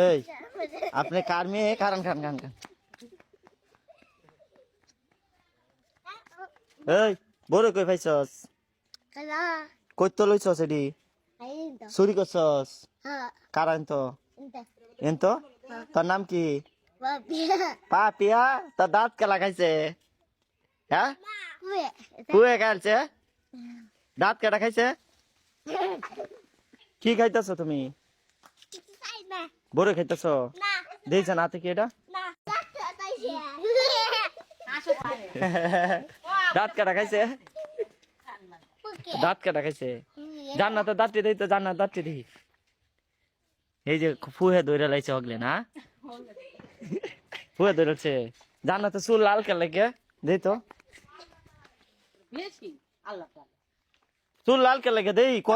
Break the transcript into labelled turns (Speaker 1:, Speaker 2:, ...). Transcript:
Speaker 1: এই আপনি কার মেয়ে কারণ খান খান খান এই বড় কই পাইছস কই তো লইছস এডি চুরি করছস কারণ তো এনতো তোর নাম কি পাপিয়া তোর দাঁত কে লাগাইছে হ্যাঁ কুয়ে খাইছে দাঁত কেটা খাইছে কি খাইতেছ তুমি বড় খাইতেছ দেখছ না কি এটা দাঁত কাটা খাইছে দাঁত কাটা খাইছে জান্নাতের দাঁতটি দেই তো জান্নাত দাঁতটি দেখি এই যে ফুহে দইরা লাইছে হগলে না ফুহে দইরাছে জান্নাতে চুল লাল কে লাগে দেই তো চুল লাল কে লাগে দেই ক